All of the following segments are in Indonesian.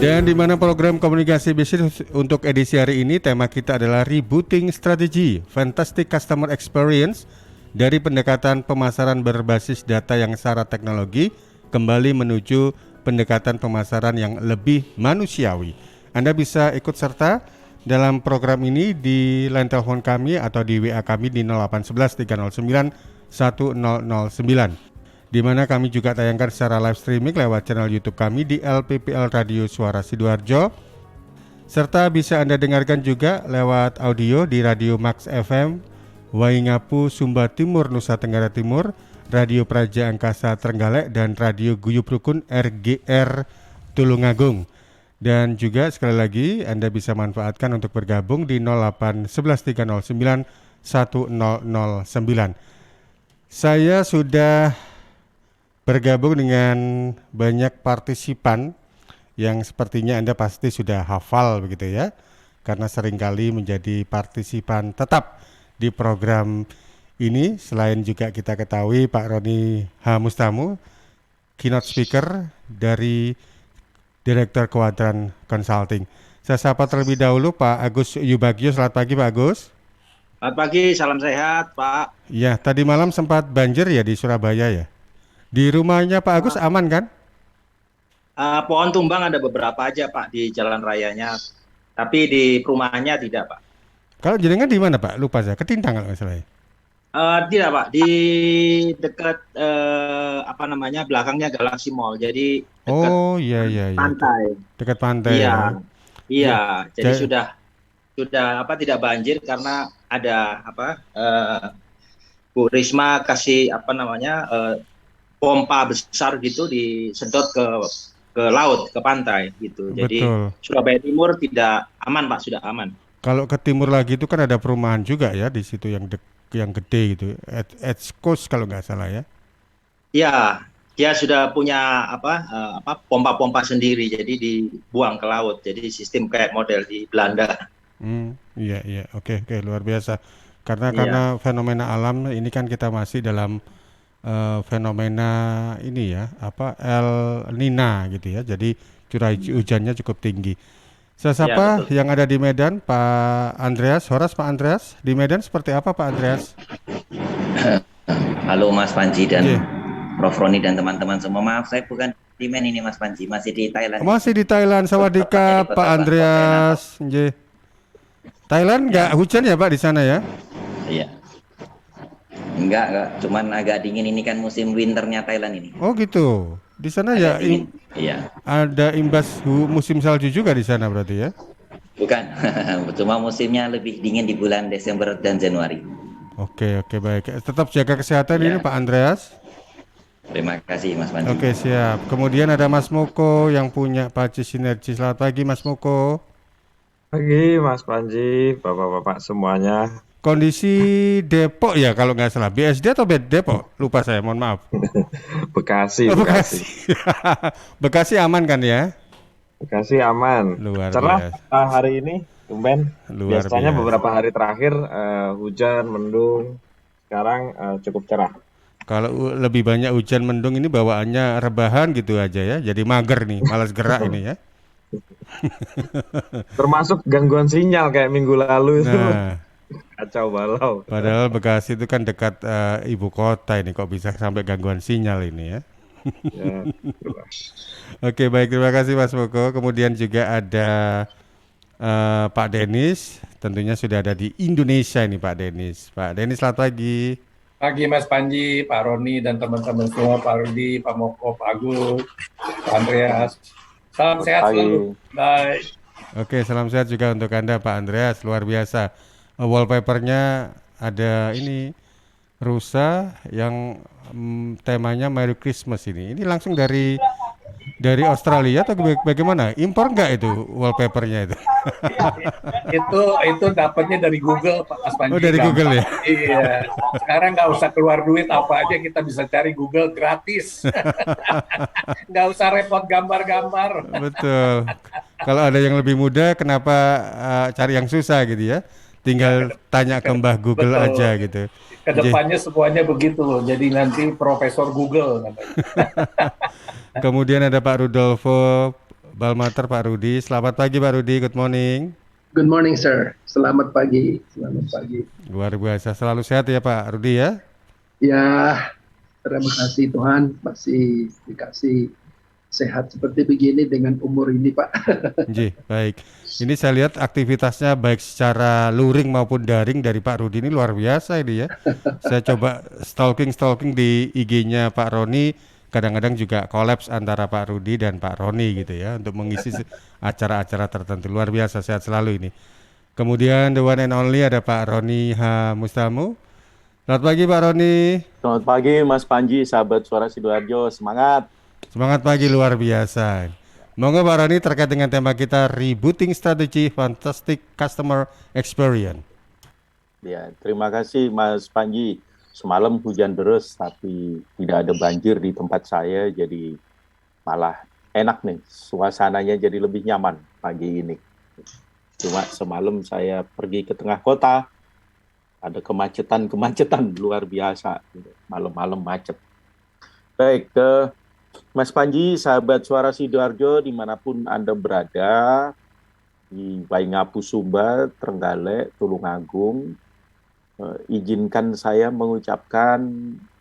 Dan di mana program komunikasi bisnis untuk edisi hari ini tema kita adalah rebooting strategi fantastic customer experience dari pendekatan pemasaran berbasis data yang syarat teknologi kembali menuju pendekatan pemasaran yang lebih manusiawi. Anda bisa ikut serta dalam program ini di line telepon kami atau di WA kami di 0811 309 1009. Di mana kami juga tayangkan secara live streaming lewat channel YouTube kami di LPPL Radio Suara Sidoarjo. Serta bisa Anda dengarkan juga lewat audio di Radio Max FM, Waingapu, Sumba Timur, Nusa Tenggara Timur, Radio Praja Angkasa Trenggalek, dan Radio Guyup Rukun RGR Tulungagung. Dan juga sekali lagi Anda bisa manfaatkan untuk bergabung di 08 11 309 1009. Saya sudah bergabung dengan banyak partisipan yang sepertinya Anda pasti sudah hafal begitu ya, karena seringkali menjadi partisipan tetap di program ini. Selain juga kita ketahui Pak Roni H. Mustamu, keynote speaker dari Direktur Quadrant Consulting. Saya sapa terlebih dahulu Pak Agus Yubagio. Selamat pagi Pak Agus. Selamat pagi, salam sehat Pak. Ya, tadi malam sempat banjir ya di Surabaya ya. Di rumahnya Pak Agus aman kan? Pohon tumbang ada beberapa aja Pak di jalan rayanya, tapi di perumahannya tidak Pak. Kalau jenengan di mana Pak? Lupa saya. Ketintang kalau nggak salah ya? Tidak Pak, di dekat belakangnya Galaxy Mall, jadi dekat Iya. pantai. Dekat pantai. Iya, Ya. iya. Jadi Ja- sudah tidak banjir karena ada Bu Risma kasih pompa besar gitu disedot ke laut, ke pantai gitu. Jadi Betul. Surabaya Timur tidak aman Pak, sudah aman. Kalau ke timur lagi itu kan ada perumahan juga ya di situ yang yang gede gitu. Edge Coast kalau nggak salah ya. Ya, dia sudah punya pompa-pompa sendiri, jadi dibuang ke laut. Jadi sistem kayak model di Belanda. Iya. Oke, luar biasa. Karena Iya, fenomena alam ini kan kita masih dalam fenomena ini ya, El Nina gitu ya. Jadi curah hujannya cukup tinggi. Saya ya sapa betul. yang ada di Medan, Pak Andreas. Horas Pak Andreas. Di Medan seperti apa Pak Andreas? Halo Mas Panji dan Iya. Prof Roni dan teman-teman semua. Maaf saya bukan di Men ini Mas Panji, masih di Thailand. Masih di Thailand. Tepatnya Sawadika di kota Pak Bangkok, Thailand. Andreas. Nggih. Thailand nggak hujan ya Pak di sana ya? Iya. Enggak, cuman agak dingin, ini kan musim winternya Thailand ini. Oh gitu. Di sana ya Agak dingin. Iya. ada imbas musim salju juga di sana berarti ya? Bukan. Cuma musimnya lebih dingin di bulan Desember dan Januari. Oke, baik. Tetap jaga kesehatan ini Ya. Pak Andreas. Terima kasih Mas Panji. Oke, siap. Kemudian ada Mas Moko yang punya Paci Sinergi. Selamat pagi Mas Moko. Pagi Mas Panji, Bapak-bapak semuanya. Kondisi Depok ya kalau nggak salah. BSD atau Depok? Lupa saya, mohon maaf. Bekasi, Oh, Bekasi. Bekasi aman kan ya? Bekasi aman. Luar Cerah biasa. hari ini, tumben. Luar Biasanya biasa. beberapa hari terakhir hujan, mendung. Sekarang cukup cerah. Kalau lebih banyak hujan mendung ini bawaannya rebahan gitu aja ya. Jadi mager nih, malas gerak ini ya. Termasuk gangguan sinyal kayak minggu lalu itu. Nah, Kacau balau. padahal Bekasi itu kan dekat ibu kota ini, kok bisa sampai gangguan sinyal ini ya. Ya, itulah. Oke, baik, terima kasih Mas Moko. Kemudian juga ada Pak Denis, tentunya sudah ada di Indonesia ini Pak Denis. Pak Denis, selamat pagi. Pagi Mas Panji, Pak Roni dan teman-teman semua, Pak Rudi, Pak Moko, Pak Agus, Pak Andreas. Salam sehat Pagi. selalu. Bye. Oke, salam sehat juga untuk Anda Pak Andreas, luar biasa. Wallpapernya ada ini rusa yang temanya Merry Christmas ini. Ini langsung dari Australia atau bagaimana? Impor nggak itu wallpapernya itu? Itu dapatnya dari Google, Pak Mas Panji. Oh, dari gampang. Google ya? Iya. Sekarang nggak usah keluar duit, apa aja kita bisa cari Google gratis. Nggak usah repot gambar-gambar. Betul. Kalau ada yang lebih mudah, kenapa cari yang susah gitu ya? Tinggal tanya ke Mbah Google Betul. aja gitu. Kedepannya semuanya begitu loh. Jadi nanti Profesor Google. Kemudian ada Pak Rudolfo Balmater Pak Rudi. Selamat pagi Pak Rudi, good morning. Good morning, sir. Selamat pagi. Selamat pagi. Luar biasa, selalu sehat ya Pak Rudi ya. Ya, terima kasih Tuhan masih dikasih sehat seperti begini dengan umur ini, Pak. Nggih, baik. Ini saya lihat aktivitasnya baik secara luring maupun daring dari Pak Rudi ini luar biasa ini ya. Saya coba stalking di IG-nya Pak Roni, kadang-kadang juga kolaps antara Pak Rudi dan Pak Roni gitu ya untuk mengisi acara-acara tertentu. Luar biasa, sehat selalu ini. Kemudian the one and only ada Pak Roni H. Mustamu. Selamat pagi Pak Roni. Selamat pagi Mas Panji, sahabat Suara Sidoarjo, semangat. Semangat pagi luar biasa. Monggo Pak Roni terkait dengan tema kita Rebooting Strategy Fantastic Customer Experience. Ya, terima kasih Mas Panji. Semalam hujan deras tapi tidak ada banjir di tempat saya, jadi malah enak nih, suasananya jadi lebih nyaman pagi ini. Cuma semalam saya pergi ke tengah kota, ada kemacetan luar biasa, malam-malam macet. Baik, ke Mas Panji, sahabat Suara Sidoarjo, dimanapun Anda berada, di Waingapu, Sumba, Trenggalek, Tulungagung, izinkan saya mengucapkan,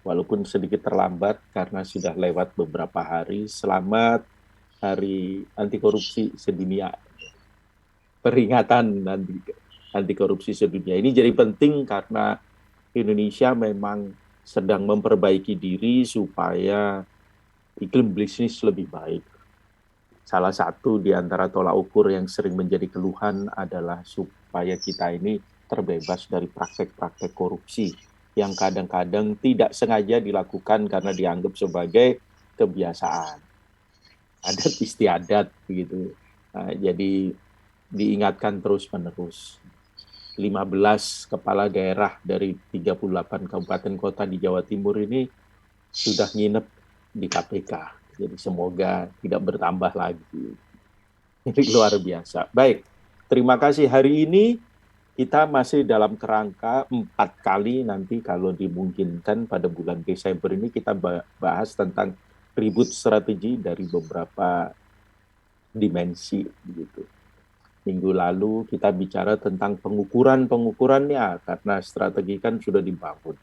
walaupun sedikit terlambat karena sudah lewat beberapa hari, selamat Hari Anti Korupsi Sedunia. Peringatan anti korupsi sedunia. Ini jadi penting karena Indonesia memang sedang memperbaiki diri supaya iklim bisnis lebih baik. Salah satu di antara tolak ukur yang sering menjadi keluhan adalah supaya kita ini terbebas dari praktek-praktek korupsi yang kadang-kadang tidak sengaja dilakukan karena dianggap sebagai kebiasaan. Adat istiadat begitu. Nah, jadi diingatkan terus-menerus. 15 kepala daerah dari 38 kabupaten kota di Jawa Timur ini sudah nginep di KPK. Jadi semoga tidak bertambah lagi. Ini luar biasa. Baik, terima kasih. Hari ini kita masih dalam kerangka 4 kali nanti kalau dimungkinkan pada bulan Desember ini kita bahas tentang reboot strategi dari beberapa dimensi begitu. Minggu lalu kita bicara tentang pengukurannya karena strategi kan sudah dibangun.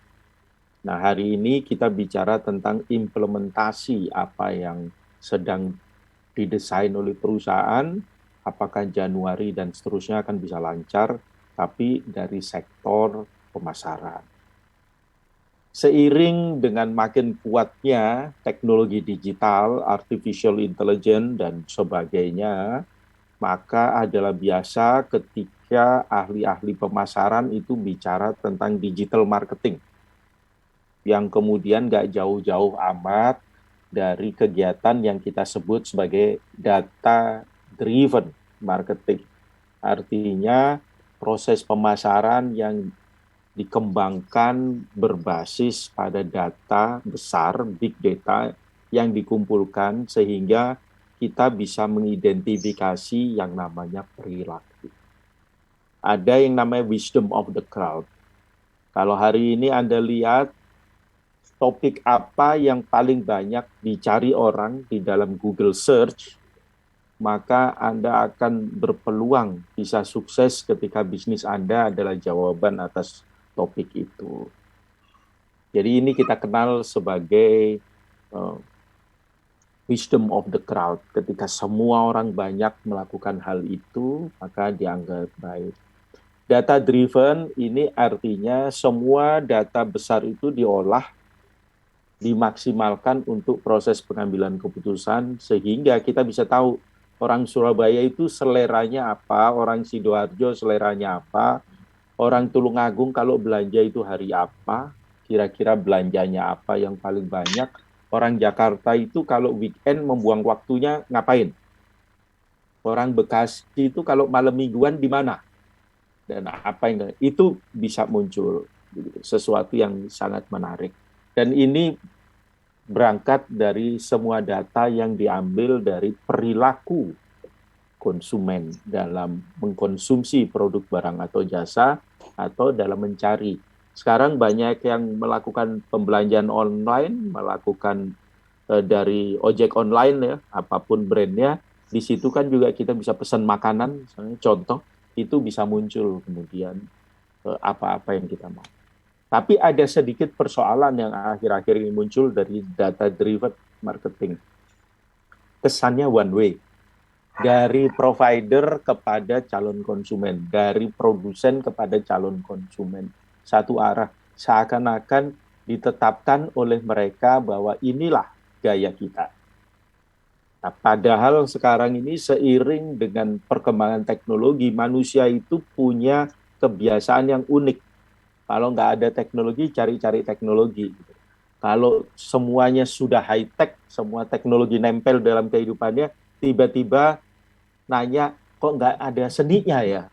Nah, hari ini kita bicara tentang implementasi apa yang sedang didesain oleh perusahaan, apakah Januari dan seterusnya akan bisa lancar, tapi dari sektor pemasaran. Seiring dengan makin kuatnya teknologi digital, artificial intelligence, dan sebagainya, maka adalah biasa ketika ahli-ahli pemasaran itu bicara tentang digital marketing yang kemudian nggak jauh-jauh amat dari kegiatan yang kita sebut sebagai data-driven marketing. Artinya proses pemasaran yang dikembangkan berbasis pada data besar, big data yang dikumpulkan sehingga kita bisa mengidentifikasi yang namanya perilaku. Ada yang namanya wisdom of the crowd. Kalau hari ini Anda lihat topik apa yang paling banyak dicari orang di dalam Google Search, maka Anda akan berpeluang bisa sukses ketika bisnis Anda adalah jawaban atas topik itu. Jadi ini kita kenal sebagai wisdom of the crowd. Ketika semua orang banyak melakukan hal itu, maka dianggap baik. Data driven ini artinya semua data besar itu diolah, dimaksimalkan untuk proses pengambilan keputusan, sehingga kita bisa tahu orang Surabaya itu seleranya apa, orang Sidoarjo seleranya apa, orang Tulungagung kalau belanja itu hari apa, kira-kira belanjanya apa yang paling banyak, orang Jakarta itu kalau weekend membuang waktunya ngapain? Orang Bekasi itu kalau malam mingguan di mana? Dan apa yang itu bisa muncul sesuatu yang sangat menarik. Dan ini berangkat dari semua data yang diambil dari perilaku konsumen dalam mengkonsumsi produk barang atau jasa atau dalam mencari. Sekarang banyak yang melakukan pembelanjaan online, melakukan dari ojek online ya, apapun brandnya, Di situ kan juga kita bisa pesan makanan, misalnya contoh, itu bisa muncul kemudian apa-apa yang kita mau. Tapi ada sedikit persoalan yang akhir-akhir ini muncul dari data-driven marketing. Kesannya one way. Dari provider kepada calon konsumen. Dari produsen kepada calon konsumen. Satu arah. Seakan-akan ditetapkan oleh mereka bahwa inilah gaya kita. Nah, padahal sekarang ini seiring dengan perkembangan teknologi, manusia itu punya kebiasaan yang unik. Kalau nggak ada teknologi, cari-cari teknologi. Kalau semuanya sudah high-tech, semua teknologi nempel dalam kehidupannya, tiba-tiba nanya, kok nggak ada seninya ya?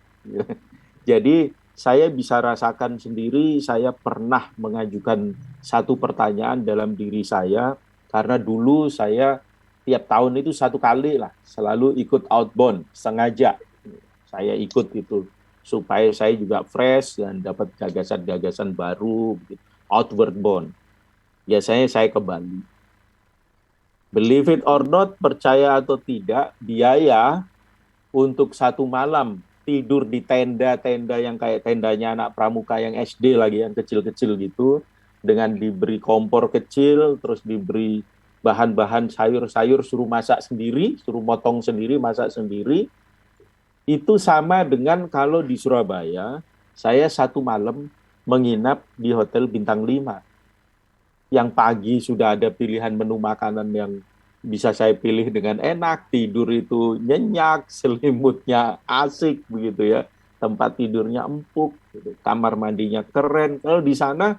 Jadi saya bisa rasakan sendiri, saya pernah mengajukan satu pertanyaan dalam diri saya, karena dulu saya tiap tahun itu satu kali lah, selalu ikut outbound, sengaja. Saya ikut itu supaya saya juga fresh dan dapat gagasan-gagasan baru, outward bound. Biasanya saya ke Bali. Believe it or not, percaya atau tidak, biaya untuk satu malam tidur di tenda-tenda yang kayak tendanya anak pramuka yang SD lagi, yang kecil-kecil gitu, dengan diberi kompor kecil, terus diberi bahan-bahan sayur-sayur, suruh masak sendiri, suruh motong sendiri, masak sendiri, itu sama dengan kalau di Surabaya, saya satu malam menginap di Hotel Bintang 5. Yang pagi sudah ada pilihan menu makanan yang bisa saya pilih dengan enak, tidur itu nyenyak, selimutnya asik begitu ya, tempat tidurnya empuk, gitu. Kamar mandinya keren. Kalau di sana,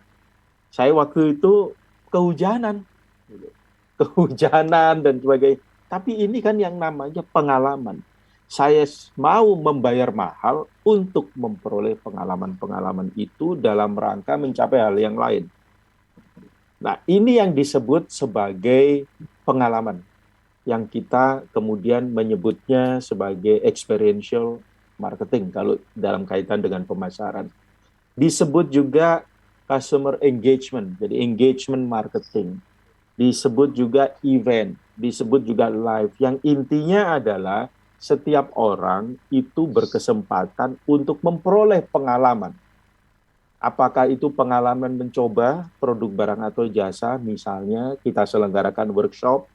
saya waktu itu kehujanan, gitu. Kehujanan dan sebagainya. Tapi ini kan yang namanya pengalaman. Saya mau membayar mahal untuk memperoleh pengalaman-pengalaman itu dalam rangka mencapai hal yang lain. Nah, ini yang disebut sebagai pengalaman, yang kita kemudian menyebutnya sebagai experiential marketing kalau dalam kaitan dengan pemasaran. Disebut juga customer engagement, jadi engagement marketing. Disebut juga event, disebut juga live. Yang intinya adalah setiap orang itu berkesempatan untuk memperoleh pengalaman. Apakah itu pengalaman mencoba produk barang atau jasa, misalnya kita selenggarakan workshop.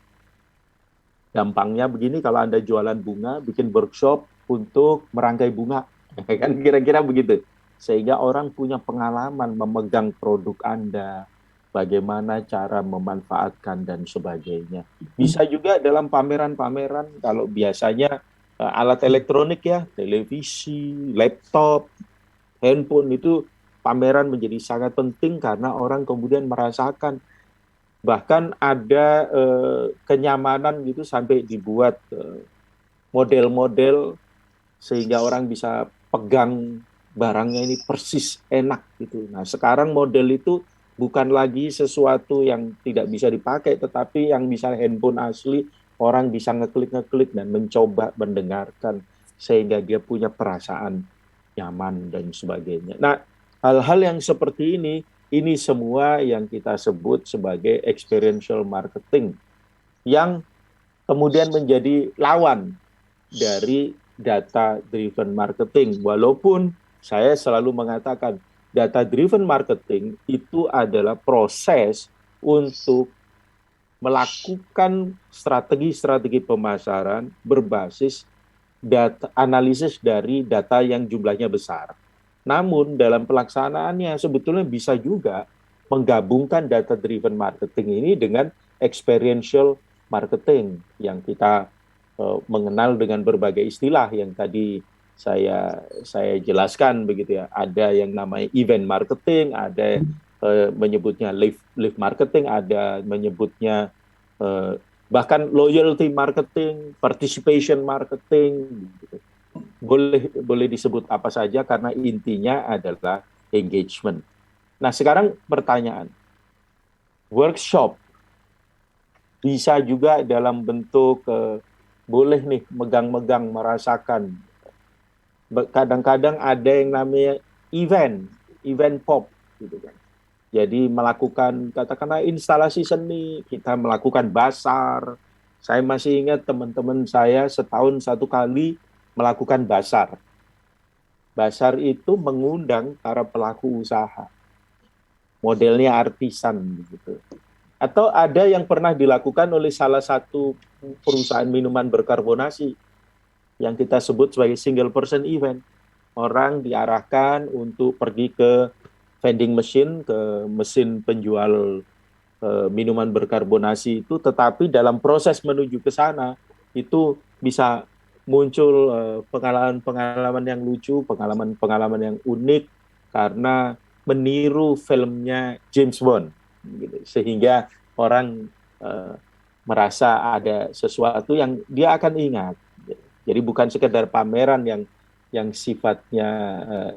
Gampangnya begini, kalau Anda jualan bunga, bikin workshop untuk merangkai bunga. Kan kira-kira begitu. Sehingga orang punya pengalaman memegang produk Anda, bagaimana cara memanfaatkan dan sebagainya. Bisa juga dalam pameran-pameran, kalau biasanya alat elektronik ya, televisi, laptop, handphone, itu pameran menjadi sangat penting karena orang kemudian merasakan. Bahkan ada kenyamanan gitu sampai dibuat model-model sehingga orang bisa pegang barangnya ini persis enak gitu. Nah, sekarang model itu bukan lagi sesuatu yang tidak bisa dipakai, tetapi yang bisa handphone asli, orang bisa ngeklik dan mencoba mendengarkan sehingga dia punya perasaan nyaman dan sebagainya. Nah, hal-hal yang seperti ini semua yang kita sebut sebagai experiential marketing yang kemudian menjadi lawan dari data-driven marketing. Walaupun saya selalu mengatakan data-driven marketing itu adalah proses untuk melakukan strategi-strategi pemasaran berbasis data, analisis dari data yang jumlahnya besar. Namun dalam pelaksanaannya sebetulnya bisa juga menggabungkan data-driven marketing ini dengan experiential marketing yang kita mengenal dengan berbagai istilah yang tadi saya jelaskan begitu ya. Ada yang namanya event marketing, ada menyebutnya live marketing, ada menyebutnya bahkan loyalty marketing, participation marketing, gitu. Boleh disebut apa saja karena intinya adalah engagement. Nah, sekarang pertanyaan, workshop bisa juga dalam bentuk boleh nih megang-megang, merasakan. Kadang-kadang ada yang namanya event pop gitu kan. Jadi melakukan katakanlah instalasi seni, kita melakukan basar, Saya masih ingat teman-teman saya setahun satu kali melakukan basar. Basar itu mengundang para pelaku usaha, modelnya artisan gitu. Atau ada yang pernah dilakukan oleh salah satu perusahaan minuman berkarbonasi yang kita sebut sebagai single person event. Orang diarahkan untuk pergi ke vending machine, ke mesin penjual minuman berkarbonasi itu, tetapi dalam proses menuju ke sana itu bisa muncul pengalaman-pengalaman yang lucu, pengalaman-pengalaman yang unik karena meniru filmnya James Bond, gitu. Sehingga orang merasa ada sesuatu yang dia akan ingat. Jadi bukan sekedar pameran yang sifatnya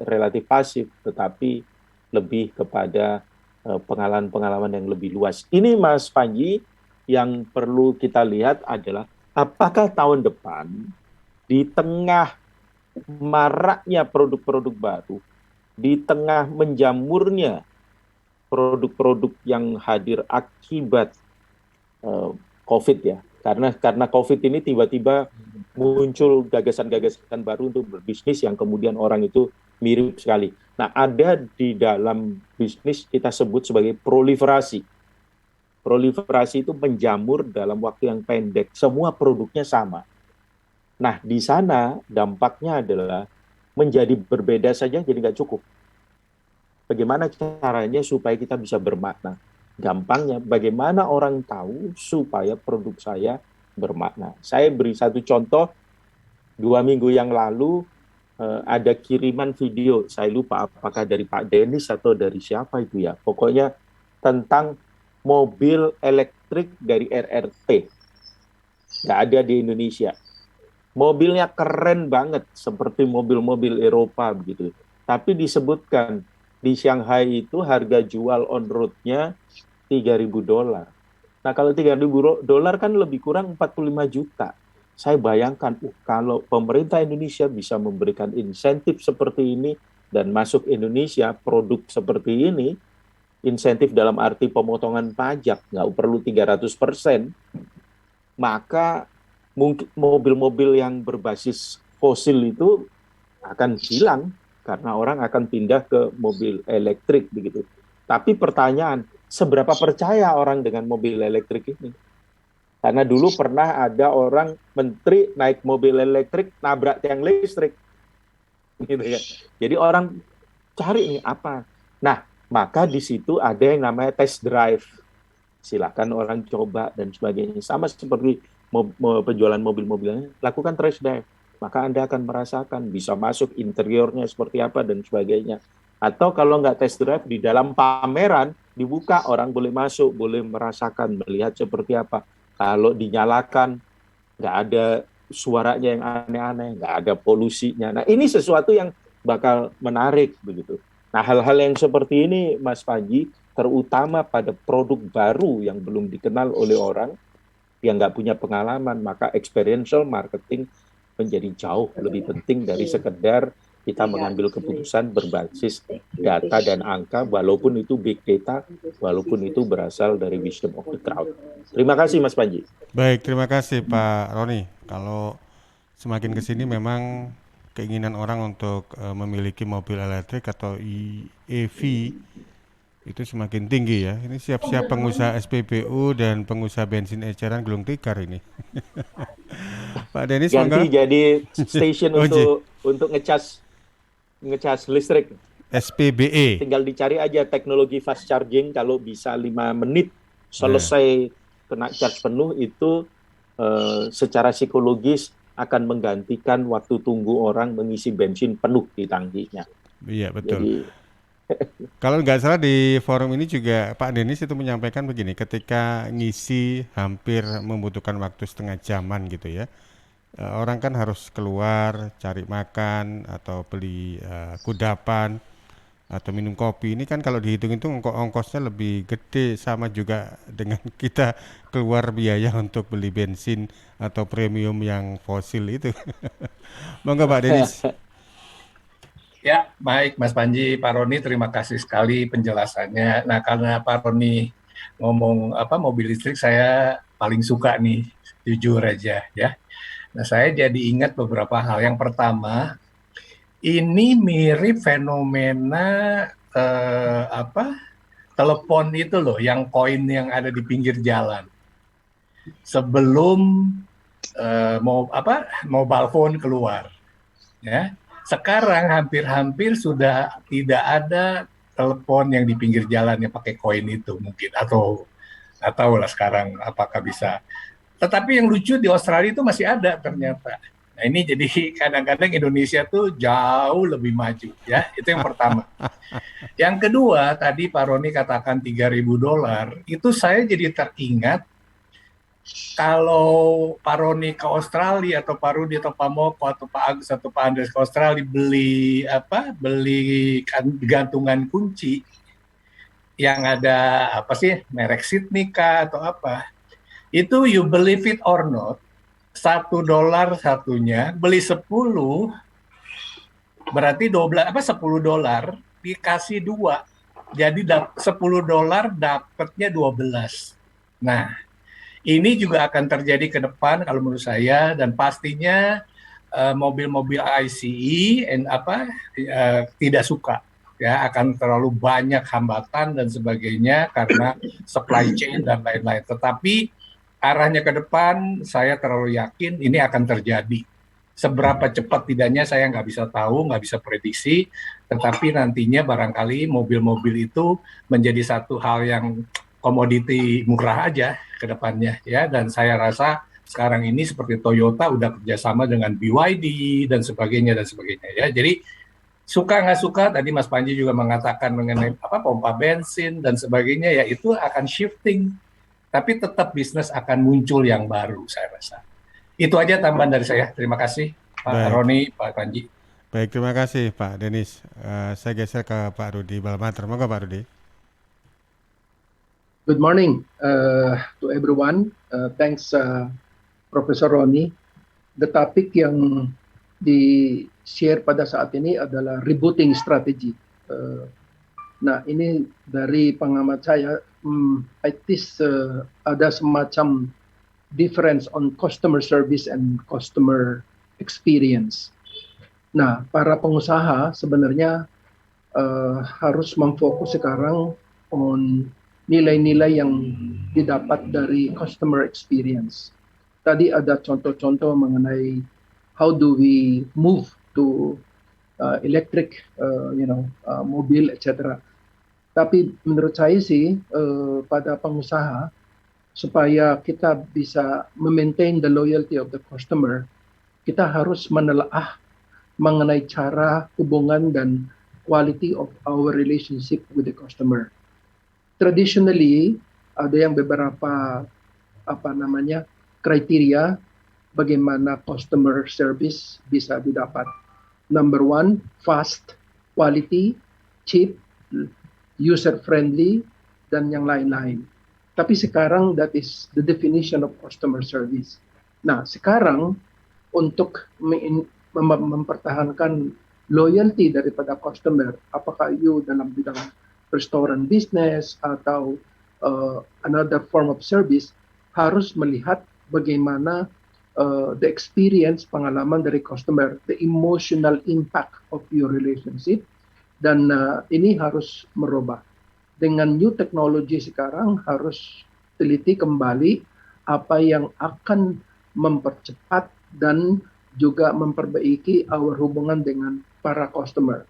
relatif pasif, tetapi lebih kepada pengalaman-pengalaman yang lebih luas. Ini Mas Panji, yang perlu kita lihat adalah apakah tahun depan di tengah maraknya produk-produk baru, di tengah menjamurnya produk-produk yang hadir akibat COVID ya, karena COVID ini tiba-tiba muncul gagasan-gagasan baru untuk berbisnis yang kemudian orang itu mirip sekali. Nah, ada di dalam bisnis kita sebut sebagai proliferasi. Proliferasi itu menjamur dalam waktu yang pendek, semua produknya sama. Nah, di sana dampaknya adalah menjadi berbeda saja jadi nggak cukup. Bagaimana caranya supaya kita bisa bermakna? Gampangnya, bagaimana orang tahu supaya produk saya bermakna? Saya beri satu contoh, 2 minggu yang lalu ada kiriman video, saya lupa apakah dari Pak Denis atau dari siapa itu ya, pokoknya tentang mobil elektrik dari RRT. Nggak ada di Indonesia. Mobilnya keren banget, seperti mobil-mobil Eropa begitu. Tapi disebutkan di Shanghai itu harga jual on road-nya $3.000. Nah, kalau $3.000 kan lebih kurang 45 juta. Saya bayangkan, kalau pemerintah Indonesia bisa memberikan insentif seperti ini dan masuk Indonesia produk seperti ini, insentif dalam arti pemotongan pajak, nggak perlu 300%, maka mungkin mobil-mobil yang berbasis fosil itu akan hilang karena orang akan pindah ke mobil elektrik begitu. Tapi pertanyaan, seberapa percaya orang dengan mobil elektrik ini? Karena dulu pernah ada orang menteri naik mobil elektrik nabrak tiang listrik, gitu ya. Jadi orang cari nih apa? Nah, maka di situ ada yang namanya test drive. Silakan orang coba dan sebagainya. Sama seperti penjualan mobil-mobilnya, lakukan test drive. Maka Anda akan merasakan bisa masuk interiornya seperti apa dan sebagainya. Atau kalau nggak test drive, di dalam pameran dibuka, orang boleh masuk, boleh merasakan, melihat seperti apa. Kalau dinyalakan, nggak ada suaranya yang aneh-aneh, nggak ada polusinya. Nah, ini sesuatu yang bakal menarik begitu. Nah, hal-hal yang seperti ini, Mas Panji, terutama pada produk baru yang belum dikenal oleh orang, yang nggak punya pengalaman, maka experiential marketing menjadi jauh lebih penting dari sekedar kita mengambil keputusan berbasis data dan angka, walaupun itu big data, walaupun itu berasal dari wisdom of the crowd. Terima kasih Mas Panji. Baik, terima kasih Pak Roni. Kalau semakin ke sini memang keinginan orang untuk memiliki mobil elektrik atau EV itu semakin tinggi ya. Ini siap-siap pengusaha SPBU dan pengusaha bensin eceran gulung tikar ini. Pak Denis, ganti jadi station untuk ngecas listrik. SPBE. Tinggal dicari aja teknologi fast charging, kalau bisa 5 menit selesai kena charge penuh itu secara psikologis akan menggantikan waktu tunggu orang mengisi bensin penuh di tangkinya. Iya, betul. Jadi, kalau nggak salah di forum ini juga Pak Denis itu menyampaikan begini, ketika ngisi hampir membutuhkan waktu setengah jaman gitu ya. Orang kan harus keluar cari makan atau beli kudapan atau minum kopi. Ini kan kalau dihitung-hitung ongkosnya lebih gede, sama juga dengan kita keluar biaya untuk beli bensin atau premium yang fosil itu. Monggo Pak Denis. Ya, baik Mas Panji, Pak Roni, terima kasih sekali penjelasannya. Nah, karena Pak Roni ngomong mobil listrik, saya paling suka nih, jujur aja ya. Nah, saya jadi ingat beberapa hal. Yang pertama, ini mirip fenomena apa? Telepon itu loh, yang koin yang ada di pinggir jalan. Sebelum mobile phone keluar, ya. Sekarang hampir-hampir sudah tidak ada telepon yang di pinggir jalan yang pakai koin itu mungkin, atau nggak tahu lah sekarang apakah bisa. Tetapi yang lucu di Australia itu masih ada ternyata. Nah, ini jadi kadang-kadang Indonesia tuh jauh lebih maju ya. Itu yang pertama. Yang kedua, tadi Pak Roni katakan $3.000, itu saya jadi teringat kalau Pak Roni ke Australia atau Pak Rudi atau Pak Moko atau Pak Agus atau Pak Andres ke Australia beli gantungan kunci yang ada merek Sydney kah atau apa, itu you believe it or not, $1 satunya, beli 10 berarti $10 dikasih 2, jadi $10 dapatnya 12. Nah, ini juga akan terjadi ke depan kalau menurut saya, dan pastinya mobil-mobil ICE tidak suka ya, akan terlalu banyak hambatan dan sebagainya karena supply chain dan lain-lain. Tetapi arahnya ke depan saya terlalu yakin ini akan terjadi. Seberapa cepat tidaknya saya nggak bisa tahu, nggak bisa prediksi, tetapi nantinya barangkali mobil-mobil itu menjadi satu hal yang komoditi murah aja ke depannya ya, dan saya rasa sekarang ini seperti Toyota udah kerjasama dengan BYD dan sebagainya ya. Jadi suka nggak suka, tadi Mas Panji juga mengatakan mengenai pompa bensin dan sebagainya ya, itu akan shifting, tapi tetap bisnis akan muncul yang baru saya rasa. Itu aja tambahan dari saya. Terima kasih Pak Roni, Pak Panji. Baik, terima kasih Pak Denis. Saya geser ke Pak Rudi Balmater. Moga Pak Rudi. Good morning to everyone. Thanks Profesor Roni. The topic yang di-share pada saat ini adalah rebooting strategy. Nah, ini dari pengamat saya, at least ada semacam difference on customer service and customer experience. Nah, para pengusaha sebenarnya harus memfokus sekarang on nilai-nilai yang didapat dari customer experience. Tadi ada contoh-contoh mengenai how do we move to electric, mobil, etc. Tapi menurut saya sih pada pengusaha, supaya kita bisa memaintain the loyalty of the customer, kita harus menelaah mengenai cara hubungan dan quality of our relationship with the customer. Traditionally ada yang beberapa kriteria bagaimana customer service bisa didapat. Number 1, fast, quality, cheap, user friendly, dan yang lain-lain. Tapi sekarang that is the definition of customer service. Nah, sekarang untuk mempertahankan loyalty daripada customer, apakah you dalam bidang restoran business atau another form of service, harus melihat bagaimana the experience, pengalaman dari customer, the emotional impact of your relationship, dan ini harus merubah. Dengan new technology sekarang harus teliti kembali apa yang akan mempercepat dan juga memperbaiki our hubungan dengan para customer.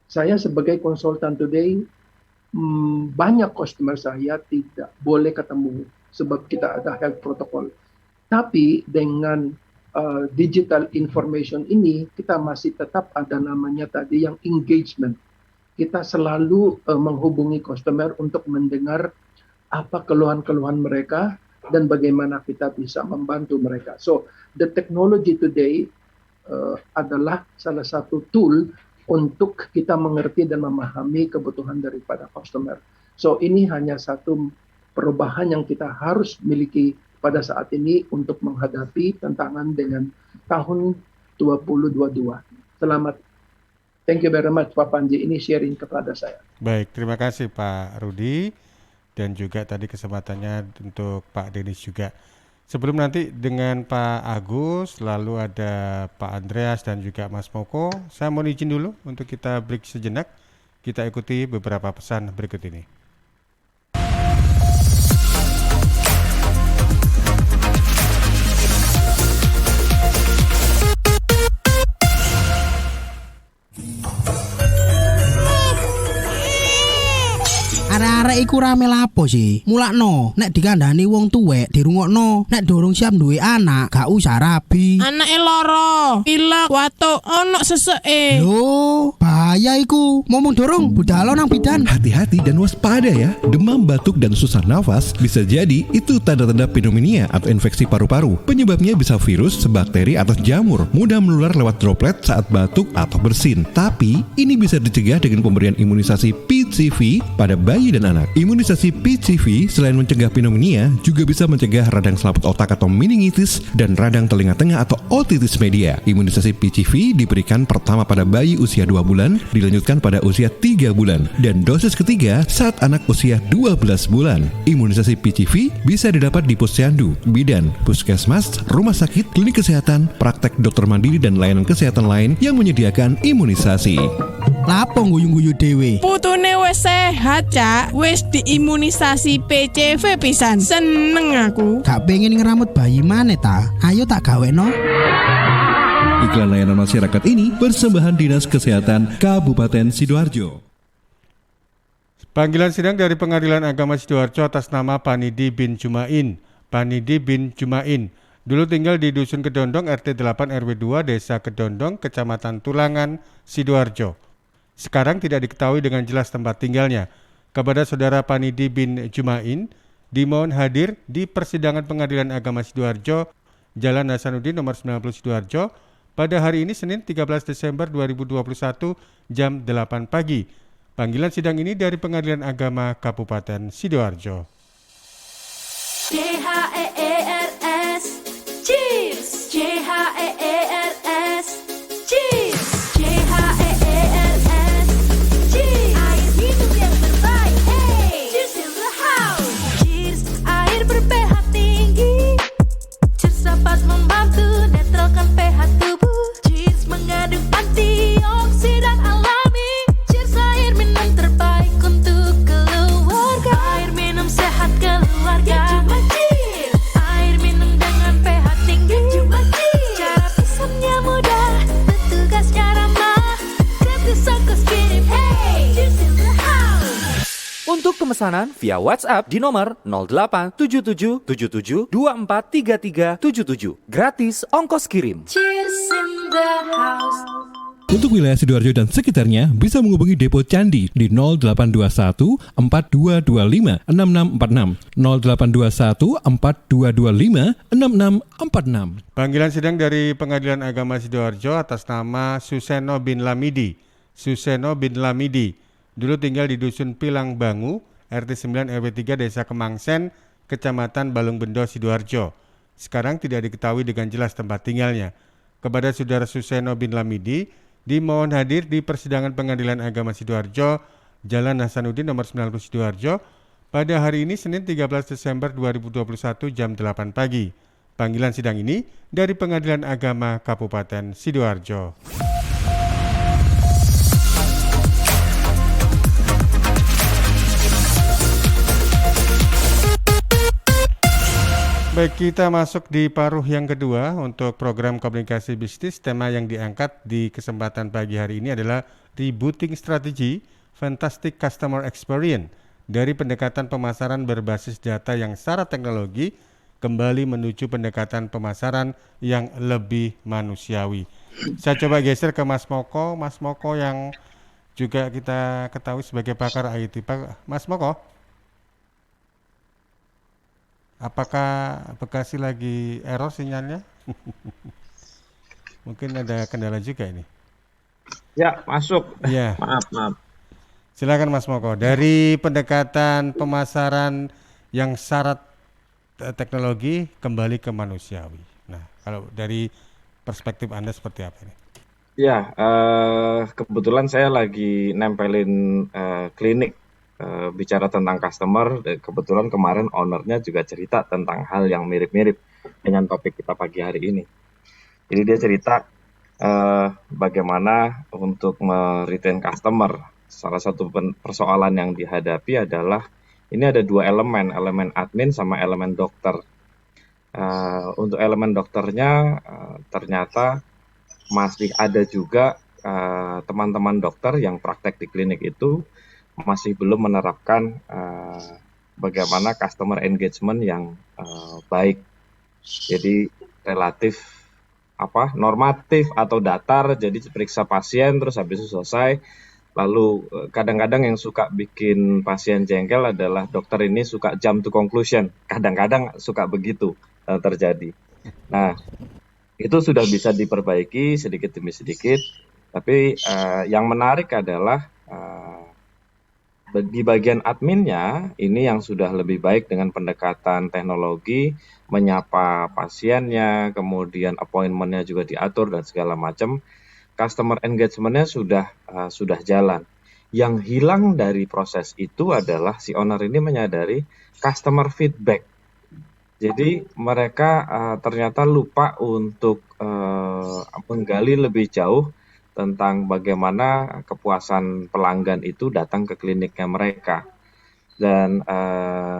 Saya sebagai konsultan today, banyak customer saya tidak boleh ketemu sebab kita ada health protocol. Tapi dengan digital information ini, kita masih tetap ada namanya tadi yang engagement. Kita selalu menghubungi customer untuk mendengar apa keluhan-keluhan mereka dan bagaimana kita bisa membantu mereka. So, the technology today adalah salah satu tool untuk kita mengerti dan memahami kebutuhan daripada customer. So, ini hanya satu perubahan yang kita harus miliki pada saat ini untuk menghadapi tantangan dengan tahun 2022. Selamat. Thank you very much Pak Panji, ini sharing kepada saya. Baik, terima kasih Pak Rudi. dan juga tadi kesempatannya untuk Pak Denis juga. Sebelum nanti dengan Pak Agus, lalu ada Pak Andreas dan juga Mas Moko, saya mohon izin dulu untuk kita break sejenak. Kita ikuti beberapa pesan berikut ini. Arek-arek iku rame lapo sih? Mulakno, nek dikandani wong tuwek dirungokno, nek durung siap duwe anak, gak usah rabi. Anake loro, pilek, watuk, ono seseke. Lho, bahaya iku. Ngomong dorong, budal nang bidan. Hati-hati dan waspada ya. Demam, batuk, dan susah nafas bisa jadi itu tanda-tanda pneumonia atau infeksi paru-paru. Penyebabnya bisa virus, bakteri, atau jamur. Mudah menular lewat droplet saat batuk atau bersin. Tapi, ini bisa dicegah dengan pemberian imunisasi PCV pada bayi dan anak. Imunisasi PCV selain mencegah pneumonia, juga bisa mencegah radang selaput otak atau meningitis dan radang telinga tengah atau otitis media. Imunisasi PCV diberikan pertama pada bayi usia 2 bulan, dilanjutkan pada usia 3 bulan, dan dosis ketiga saat anak usia 12 bulan. Imunisasi PCV bisa didapat di posyandu, bidan, puskesmas, rumah sakit, klinik kesehatan, praktek dokter mandiri, dan layanan kesehatan lain yang menyediakan imunisasi. Lapo guyu-guyu dewe. Putune wis sehat, Cak. Wis diimunisasi PCV pisan. Seneng aku. Gak pengen ngeramut bayi maneh ta? Ayo tak gaweno. Iklan layanan masyarakat ini persembahan Dinas Kesehatan Kabupaten Sidoarjo. Panggilan sidang dari Pengadilan Agama Sidoarjo atas nama Panidi bin Jumain. Panidi bin Jumain dulu tinggal di Dusun Kedondong RT 8 RW 2 Desa Kedondong, Kecamatan Tulangan, Sidoarjo. Sekarang tidak diketahui dengan jelas tempat tinggalnya. Kepada Saudara Panidi bin Jumain, dimohon hadir di persidangan Pengadilan Agama Sidoarjo, Jalan Hasanuddin nomor 90 Sidoarjo, pada hari ini Senin 13 Desember 2021 jam 8 pagi. Panggilan sidang ini dari Pengadilan Agama Kabupaten Sidoarjo. CHEERS Cheers, CHEERS Cheers, CHEERS Cheers, air minum yang terbaik. Hey, cheers in the house. Cheers, air ber-pH tinggi. Cheers dapat membantu netralkan pH tubuh. Cheers mengandung antioksidan alami. Cheers, air minum terbaik untuk keluarga. Air minum sehat keluarga. Cuma Cheers, air minum dengan pH tinggi. Cuma Cheers, cara pesannya mudah, petugasnya ramah. Gratis ongkos kirim. Hey, Cheers in the house. Untuk pemesanan via WhatsApp di nomor 087777243377. Gratis ongkos kirim. Cheers in the house. Untuk wilayah Sidoarjo dan sekitarnya bisa menghubungi Depo Candi di 0821 4225 6646 0821 4225 6646. Panggilan sidang dari Pengadilan Agama Sidoarjo atas nama Suseno bin Lamidi. Suseno bin Lamidi dulu tinggal di Dusun Pilang Bangu, RT 9 RW 3 Desa Kemangsen, Kecamatan Balungbendo, Sidoarjo. Sekarang tidak diketahui dengan jelas tempat tinggalnya. Kepada Saudara Suseno bin Lamidi, dimohon hadir di persidangan Pengadilan Agama Sidoarjo, Jalan Hasanuddin nomor 90 Sidoarjo, pada hari ini Senin 13 Desember 2021 jam 8 pagi. Panggilan sidang ini dari Pengadilan Agama Kabupaten Sidoarjo. Baik, kita masuk di paruh yang kedua untuk program komunikasi bisnis. Tema yang diangkat di kesempatan pagi hari ini adalah Rebooting Strategy Fantastic Customer Experience dari pendekatan pemasaran berbasis data yang syarat teknologi kembali menuju pendekatan pemasaran yang lebih manusiawi. Saya coba geser ke Mas Moko. Mas Moko yang juga kita ketahui sebagai pakar IT. Mas Moko, apakah Bekasi lagi error sinyalnya? Mungkin ada kendala juga ini. Ya, masuk. Ya. Maaf. Silakan Mas Moko. Dari pendekatan pemasaran yang syarat teknologi kembali ke manusiawi. Nah, kalau dari perspektif Anda seperti apa ini? Ya, kebetulan saya lagi nempelin klinik bicara tentang customer, kebetulan kemarin ownernya juga cerita tentang hal yang mirip-mirip dengan topik kita pagi hari ini. Jadi dia cerita bagaimana untuk meretain customer. Salah satu persoalan yang dihadapi adalah ini ada dua elemen admin sama elemen dokter. Untuk elemen dokternya ternyata masih ada juga teman-teman dokter yang praktek di klinik itu masih belum menerapkan bagaimana customer engagement yang baik. Jadi relatif normatif atau datar, jadi periksa pasien terus habis itu selesai. Lalu kadang-kadang yang suka bikin pasien jengkel adalah dokter ini suka jump to conclusion. Kadang-kadang suka begitu terjadi. Nah, itu sudah bisa diperbaiki sedikit demi sedikit. Tapi yang menarik adalah di bagian adminnya ini yang sudah lebih baik dengan pendekatan teknologi, menyapa pasiennya, kemudian appointment-nya juga diatur dan segala macam. Customer engagement-nya sudah jalan. Yang hilang dari proses itu adalah si owner ini menyadari customer feedback. Jadi mereka ternyata lupa untuk menggali lebih jauh tentang bagaimana kepuasan pelanggan itu datang ke kliniknya mereka. Dan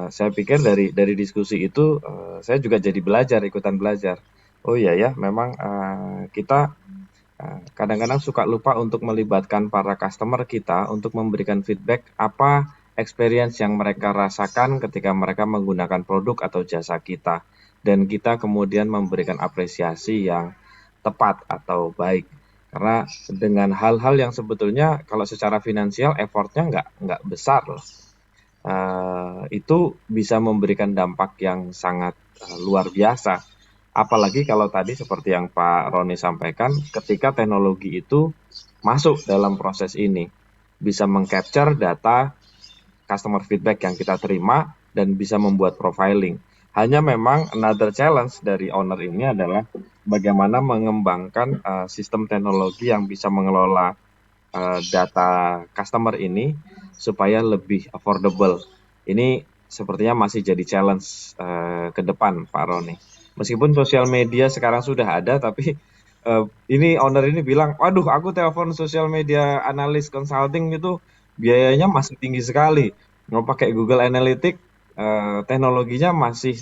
saya pikir dari diskusi itu saya juga jadi ikutan belajar. Oh iya ya, memang kita kadang-kadang suka lupa untuk melibatkan para customer kita untuk memberikan feedback apa experience yang mereka rasakan ketika mereka menggunakan produk atau jasa kita. Dan kita kemudian memberikan apresiasi yang tepat atau baik. Karena dengan hal-hal yang sebetulnya kalau secara finansial effortnya nggak besar loh. Itu bisa memberikan dampak yang sangat luar biasa. Apalagi kalau tadi seperti yang Pak Roni sampaikan, ketika teknologi itu masuk dalam proses ini, bisa meng-capture data customer feedback yang kita terima dan bisa membuat profiling. Hanya memang another challenge dari owner ini adalah bagaimana mengembangkan sistem teknologi yang bisa mengelola data customer ini supaya lebih affordable. Ini sepertinya masih jadi challenge ke depan, Pak Roni. Meskipun sosial media sekarang sudah ada, tapi ini owner ini bilang, waduh aku telepon sosial media analis consulting itu biayanya masih tinggi sekali. Mau pakai Google Analytics, teknologinya masih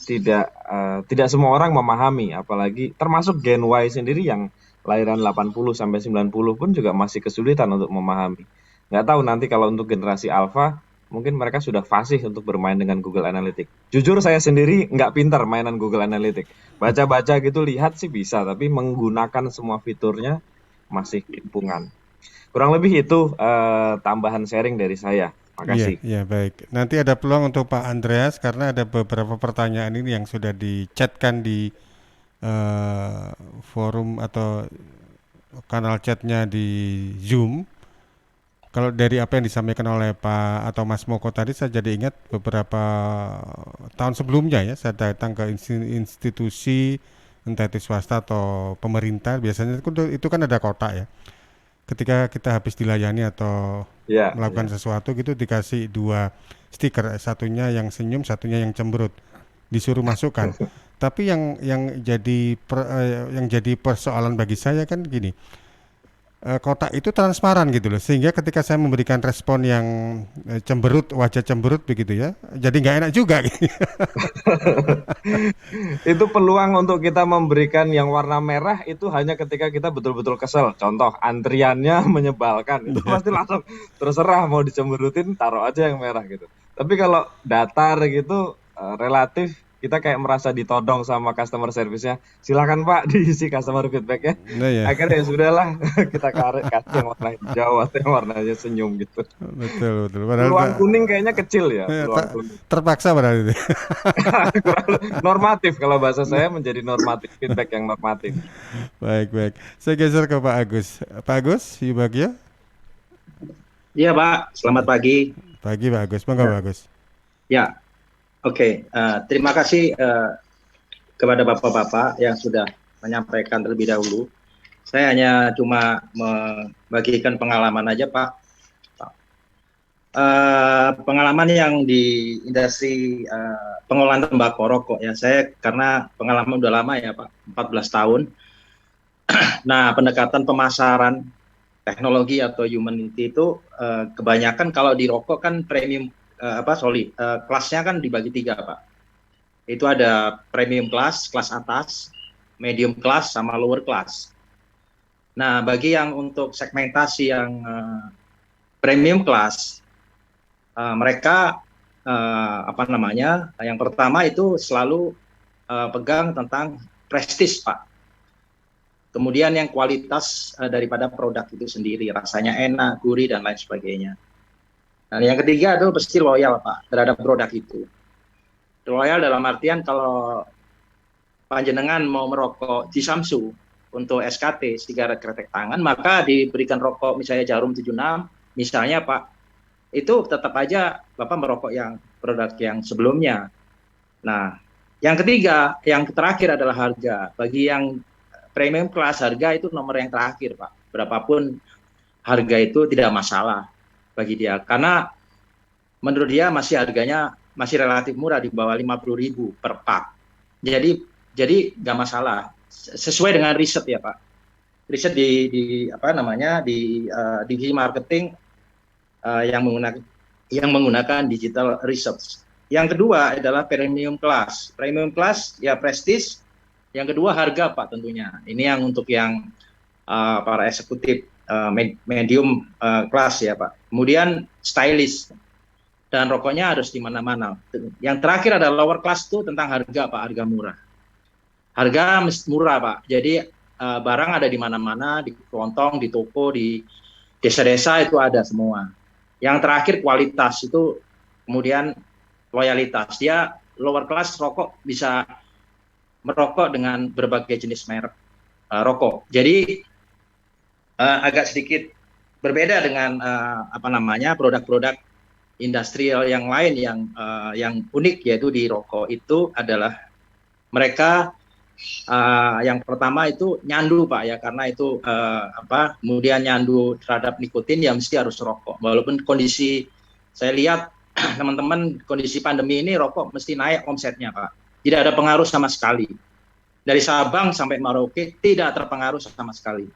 tidak semua orang memahami, apalagi termasuk Gen Y sendiri yang lahiran 80 sampai 90 pun juga masih kesulitan untuk memahami. Nggak tahu nanti kalau untuk generasi Alpha, mungkin mereka sudah fasih untuk bermain dengan Google Analytics. Jujur saya sendiri nggak pintar mainan Google Analytics. Baca-baca gitu lihat sih bisa, tapi menggunakan semua fiturnya masih kimpungan. Kurang lebih itu tambahan sharing dari saya. Makasih. Iya, baik. Nanti ada peluang untuk Pak Andreas karena ada beberapa pertanyaan ini yang sudah dichatkan di forum atau kanal chatnya di Zoom. Kalau dari apa yang disampaikan oleh Pak atau Mas Moko tadi, saya jadi ingat beberapa tahun sebelumnya ya, saya datang ke institusi entah itu swasta atau pemerintah, biasanya itu kan ada kotak ya. Ketika kita habis dilayani atau melakukan sesuatu gitu, dikasih 2 stiker, satunya yang senyum, satunya yang cemberut, disuruh masukkan. Tapi yang jadi persoalan bagi saya kan gini, kotak itu transparan gitu loh, sehingga ketika saya memberikan respon yang cemberut, wajah cemberut begitu ya, jadi nggak enak juga. Itu peluang untuk kita memberikan yang warna merah itu hanya ketika kita betul-betul kesel. Contoh, antriannya menyebalkan, itu pasti langsung terserah mau dicemberutin, taruh aja yang merah gitu. Tapi kalau datar gitu, relatif kita kayak merasa ditodong sama customer service-nya. Silakan Pak diisi customer feedback-nya. Nah, ya. Akhirnya ya sudahlah, kita kasih yang warna hijau atau yang warnanya senyum gitu. Betul. Peluang kuning kayaknya kecil ya. Terpaksa berarti. Normatif kalau bahasa saya menjadi normatif, feedback yang normatif. Baik. Saya geser ke Pak Agus. Pak Agus, Yubagio. Iya Pak, selamat pagi. Pagi Pak Agus, monggo Pak Agus. Ya. Oke, terima kasih kepada Bapak-Bapak yang sudah menyampaikan terlebih dahulu. Saya hanya cuma membagikan pengalaman aja Pak. Pengalaman yang di industri pengolahan tembakau rokok ya, saya karena pengalaman udah lama ya Pak, 14 tahun. Nah, pendekatan pemasaran teknologi atau humanity itu kebanyakan kalau di rokok kan premium kelasnya kan dibagi 3 Pak. Itu ada premium class, kelas atas, medium class, sama lower class. Nah, bagi yang untuk segmentasi yang premium class, mereka yang pertama itu selalu pegang tentang prestis Pak. Kemudian yang kualitas daripada produk itu sendiri, rasanya enak, gurih dan lain sebagainya. Nah, yang ketiga itu pasti loyal Pak terhadap produk itu. Loyal dalam artian kalau panjenengan mau merokok di Samsu untuk SKT, sigaret kretek tangan, maka diberikan rokok misalnya Jarum 76, misalnya Pak, itu tetap aja Bapak merokok yang produk yang sebelumnya. Nah, yang ketiga, yang terakhir adalah harga. Bagi yang premium class, harga itu nomor yang terakhir Pak. Berapapun harga itu tidak masalah bagi dia, karena menurut dia harganya masih relatif murah, di bawah 50.000 per pak. Jadi nggak masalah, sesuai dengan riset ya Pak. Riset di divisi marketing yang menggunakan digital research. Yang kedua adalah premium class. Premium class ya prestis. Yang kedua harga Pak tentunya. Ini yang untuk yang para eksekutif medium class ya Pak. Kemudian stylish, dan rokoknya harus di mana-mana. Yang terakhir adalah lower class itu tentang harga Pak, harga murah. Harga murah Pak. Jadi barang ada di mana-mana, di kelontong, di toko, di desa-desa itu ada semua. Yang terakhir kualitas itu, kemudian loyalitas. Dia lower class rokok bisa merokok dengan berbagai jenis merek rokok. Jadi agak sedikit berbeda dengan produk-produk industrial yang lain yang unik, yaitu di rokok itu adalah mereka yang pertama itu nyandu Pak ya, karena itu kemudian nyandu terhadap nikotin ya mesti harus rokok. Walaupun kondisi saya lihat teman-teman kondisi pandemi ini rokok mesti naik omsetnya Pak. Tidak ada pengaruh sama sekali. Dari Sabang sampai Merauke tidak terpengaruh sama sekali.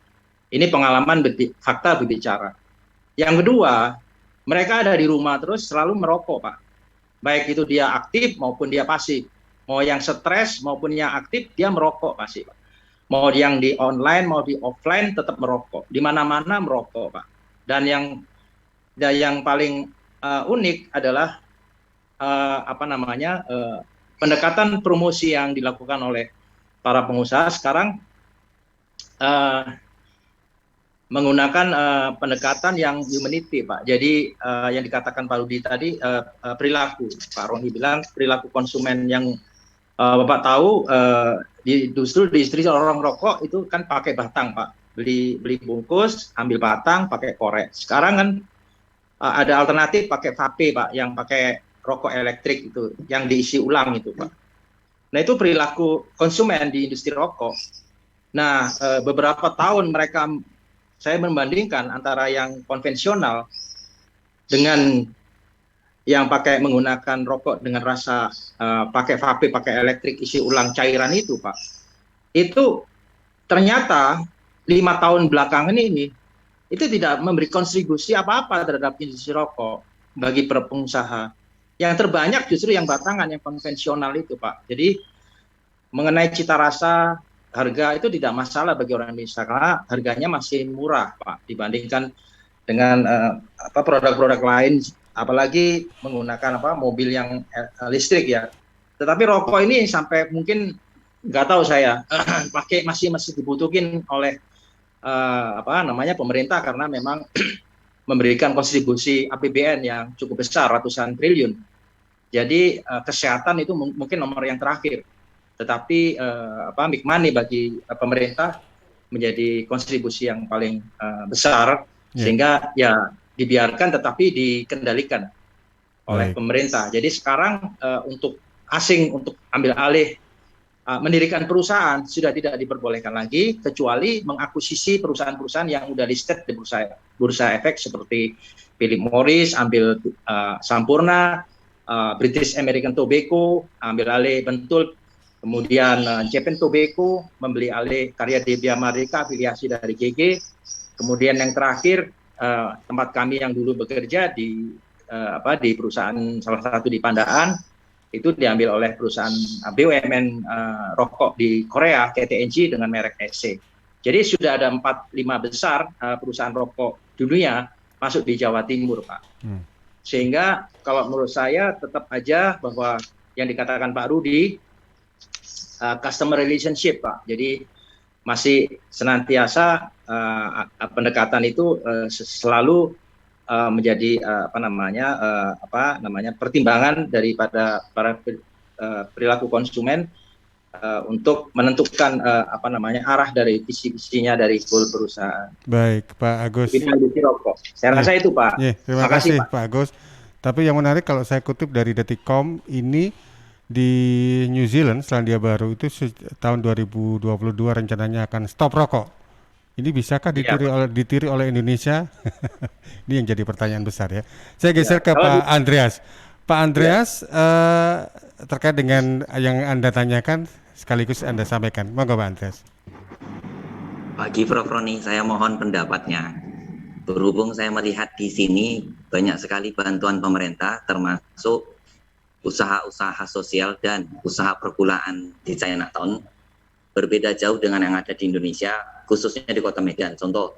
Ini pengalaman fakta berbicara. Yang kedua, mereka ada di rumah terus selalu merokok Pak. Baik itu dia aktif maupun dia pasif. Mau yang stres maupun yang aktif dia merokok pasti Pak. Mau yang di online mau di offline tetap merokok. Di mana-mana merokok Pak. Dan yang paling unik adalah pendekatan promosi yang dilakukan oleh para pengusaha sekarang menggunakan pendekatan yang humanity Pak. Jadi yang dikatakan Pak Rudi tadi perilaku. Pak Roni bilang perilaku konsumen yang Bapak tahu di industri orang rokok itu kan pakai batang Pak. Beli bungkus, ambil batang, pakai korek. Sekarang kan ada alternatif pakai vape Pak, yang pakai rokok elektrik itu, yang diisi ulang itu Pak. Nah itu perilaku konsumen di industri rokok. Nah beberapa tahun saya membandingkan antara yang konvensional dengan yang menggunakan rokok dengan rasa pakai vape, pakai elektrik isi ulang cairan itu Pak. Itu ternyata 5 tahun belakangan ini itu tidak memberi kontribusi apa-apa terhadap industri rokok bagi para pengusaha. Yang terbanyak justru yang batangan, yang konvensional itu Pak. Jadi mengenai cita rasa, harga itu tidak masalah bagi orang Indonesia karena harganya masih murah Pak dibandingkan dengan produk-produk lain, apalagi menggunakan mobil yang listrik ya. Tetapi rokok ini sampai mungkin nggak tahu saya masih dibutuhin oleh pemerintah karena memang memberikan kontribusi APBN yang cukup besar, ratusan triliun. Jadi kesehatan itu mungkin nomor yang terakhir. Tetapi big money bagi pemerintah menjadi kontribusi yang paling besar, sehingga ya dibiarkan tetapi dikendalikan oleh pemerintah. Jadi sekarang untuk asing untuk ambil alih mendirikan perusahaan sudah tidak diperbolehkan lagi kecuali mengakuisisi perusahaan-perusahaan yang sudah listed di bursa efek seperti Philip Morris ambil Sampurna, British American Tobacco ambil alih Bentul, kemudian Japan Tobacco membeli alih Karya Debia Merdeka afiliasi dari GG, kemudian yang terakhir tempat kami yang dulu bekerja di perusahaan salah satu di Pandaan itu diambil oleh perusahaan BUMN rokok di Korea, KTNG dengan merek SC. Jadi sudah ada 4-5 besar perusahaan rokok dunia masuk di Jawa Timur, Pak. Sehingga kalau menurut saya tetap aja bahwa yang dikatakan Pak Rudi, customer relationship, Pak. Jadi masih senantiasa pendekatan itu selalu menjadi pertimbangan daripada para perilaku konsumen untuk menentukan arah dari visi-visinya dari perusahaan. Baik, Pak Agus. Saya rasa itu, Pak. Terima kasih, Pak Agus. Tapi yang menarik kalau saya kutip dari Detikcom, ini di New Zealand Selandia Baru itu tahun 2022 rencananya akan stop rokok. Ini bisakah ditiru oleh Indonesia? Ini yang jadi pertanyaan besar ya. Saya geser ke Pak Andreas. Pak Andreas, terkait dengan yang Anda tanyakan sekaligus Anda sampaikan. Monggo Pak Andreas. Pagi Prof. Roni, saya mohon pendapatnya. Berhubung saya melihat di sini banyak sekali bantuan pemerintah termasuk usaha-usaha sosial dan usaha perkulaan di Chinatown berbeda jauh dengan yang ada di Indonesia, khususnya di Kota Medan. Contoh,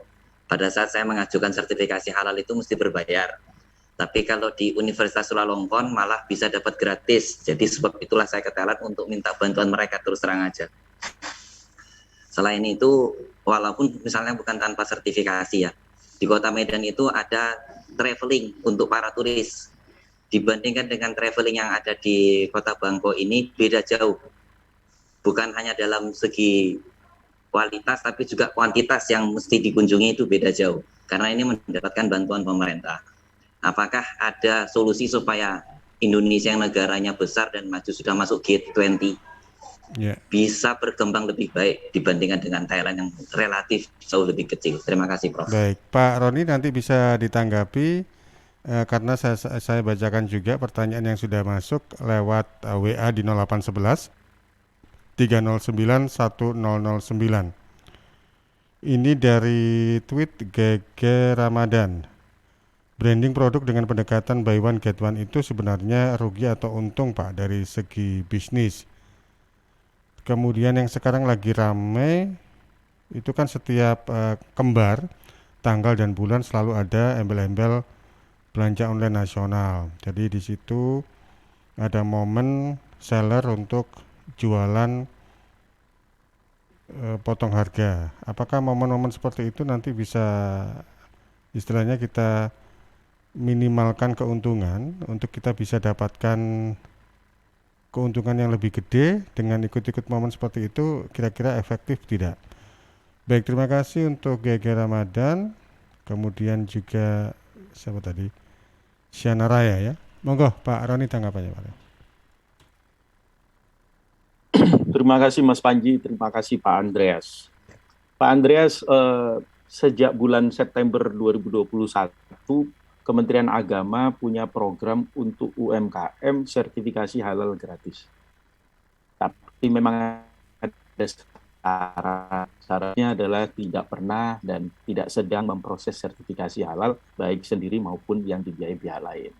pada saat saya mengajukan sertifikasi halal itu mesti berbayar. Tapi kalau di Universitas Chulalongkorn malah bisa dapat gratis. Jadi sebab itulah saya ke Thailand untuk minta bantuan mereka, terus terang aja. Selain itu, walaupun misalnya bukan tanpa sertifikasi ya, di Kota Medan itu ada traveling untuk para turis. Dibandingkan dengan traveling yang ada di Kota Bangkok ini beda jauh. Bukan hanya dalam segi kualitas, tapi juga kuantitas yang mesti dikunjungi itu beda jauh. Karena ini mendapatkan bantuan pemerintah. Apakah ada solusi supaya Indonesia yang negaranya besar dan maju sudah masuk G20 bisa berkembang lebih baik dibandingkan dengan Thailand yang relatif jauh lebih kecil? Terima kasih, Prof. Baik, Pak Roni nanti bisa ditanggapi karena saya bacakan juga pertanyaan yang sudah masuk lewat WA di 0811 309 1009. Ini dari tweet Gege Ramadan. Branding produk dengan pendekatan buy one get one itu sebenarnya rugi atau untung, Pak, dari segi bisnis? Kemudian yang sekarang lagi rame itu kan setiap kembar tanggal dan bulan selalu ada embel-embel belanja online nasional. Jadi di situ ada momen seller untuk jualan potong harga. Apakah momen-momen seperti itu nanti bisa istilahnya kita minimalkan keuntungan untuk kita bisa dapatkan keuntungan yang lebih gede dengan ikut-ikut momen seperti itu, kira-kira efektif tidak? Baik, terima kasih untuk Gege Ramadan. Kemudian juga siapa tadi? Syana Raya ya. Monggo Pak Roni tanggapannya, Pak. Terima kasih Mas Panji, terima kasih Pak Andreas. Pak Andreas, sejak bulan September 2021, Kementerian Agama punya program untuk UMKM sertifikasi halal gratis. Tapi memang ada syaratnya adalah tidak pernah dan tidak sedang memproses sertifikasi halal, baik sendiri maupun yang dibiayai pihak lain.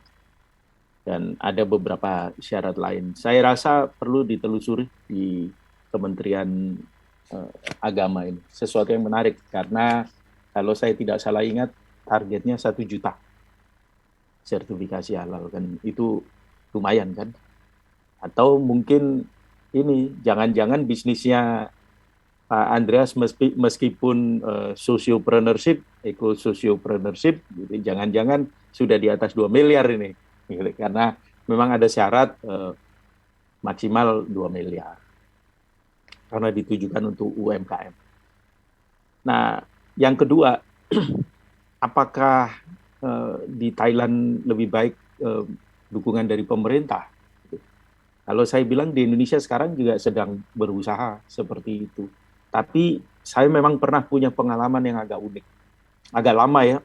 Dan ada beberapa syarat lain. Saya rasa perlu ditelusuri di Kementerian Agama ini. Sesuatu yang menarik, karena kalau saya tidak salah ingat, targetnya 1 juta sertifikasi halal, kan itu lumayan kan. Atau mungkin ini, jangan-jangan bisnisnya Pak Andreas meskipun sociopreneurship, eco-sociopreneurship, gitu, jangan-jangan sudah di atas 2 miliar ini. Karena memang ada syarat maksimal 2 miliar karena ditujukan untuk UMKM. Nah, yang kedua, apakah di Thailand lebih baik dukungan dari pemerintah? Kalau saya bilang di Indonesia sekarang juga sedang berusaha seperti itu. Tapi saya memang pernah punya pengalaman yang agak unik. Agak lama ya.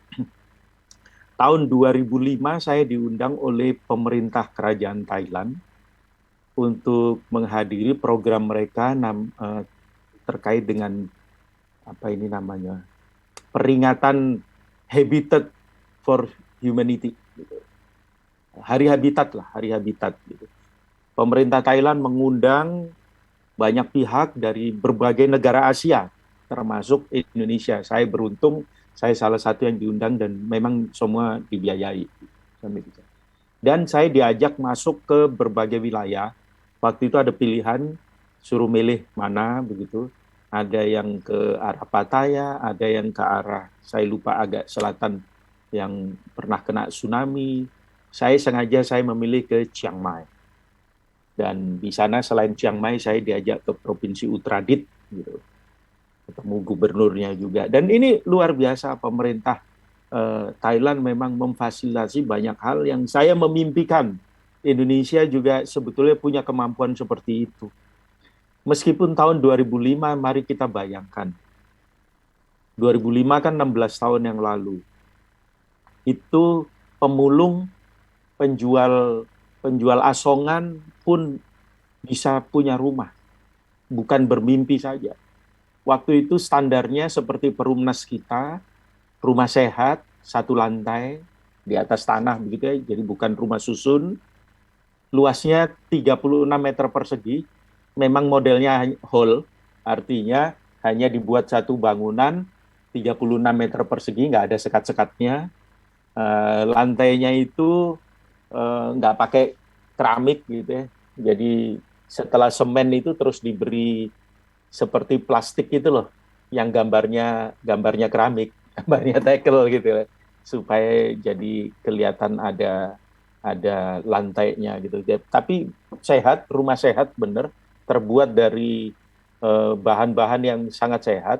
Tahun 2005 saya diundang oleh pemerintah kerajaan Thailand untuk menghadiri program mereka terkait dengan apa ini namanya, peringatan Habitat for Humanity. Gitu. Hari Habitat lah, Hari Habitat. Gitu. Pemerintah Thailand mengundang banyak pihak dari berbagai negara Asia, termasuk Indonesia. Saya beruntung, saya salah satu yang diundang dan memang semua dibiayai. Dan saya diajak masuk ke berbagai wilayah. Waktu itu ada pilihan, suruh milih mana begitu. Ada yang ke arah Pattaya, ada yang ke arah, saya lupa agak selatan yang pernah kena tsunami. Saya memilih ke Chiang Mai. Dan di sana selain Chiang Mai saya diajak ke Provinsi Uttarakhand gitu. Ketemu gubernurnya juga. Dan ini luar biasa, pemerintah Thailand memang memfasilitasi banyak hal yang saya memimpikan. Indonesia juga sebetulnya punya kemampuan seperti itu. Meskipun tahun 2005, mari kita bayangkan. 2005 kan 16 tahun yang lalu. Itu pemulung, penjual asongan pun bisa punya rumah. Bukan bermimpi saja. Waktu itu standarnya seperti Perumnas kita, rumah sehat, 1 lantai, di atas tanah begitu ya, jadi bukan rumah susun. Luasnya 36 meter persegi, memang modelnya hall, artinya hanya dibuat satu bangunan, 36 meter persegi, nggak ada sekat-sekatnya. Lantainya itu nggak pakai keramik gitu ya. Jadi setelah semen itu terus diberi seperti plastik gitu loh, yang gambarnya keramik, gambarnya tekel gitu ya, supaya jadi kelihatan ada lantainya gitu. Tapi sehat, rumah sehat bener, terbuat dari bahan-bahan yang sangat sehat,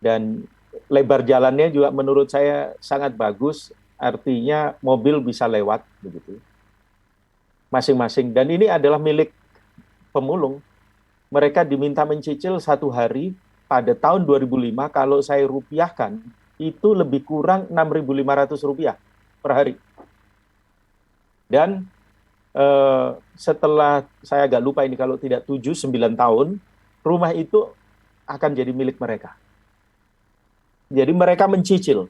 dan lebar jalannya juga menurut saya sangat bagus, artinya mobil bisa lewat begitu masing-masing. Dan ini adalah milik pemulung. Mereka diminta mencicil 1 hari pada tahun 2005, kalau saya rupiahkan itu lebih kurang Rp6.500 per hari. Dan setelah, saya agak lupa ini, kalau tidak 7-9 tahun, rumah itu akan jadi milik mereka. Jadi mereka mencicil.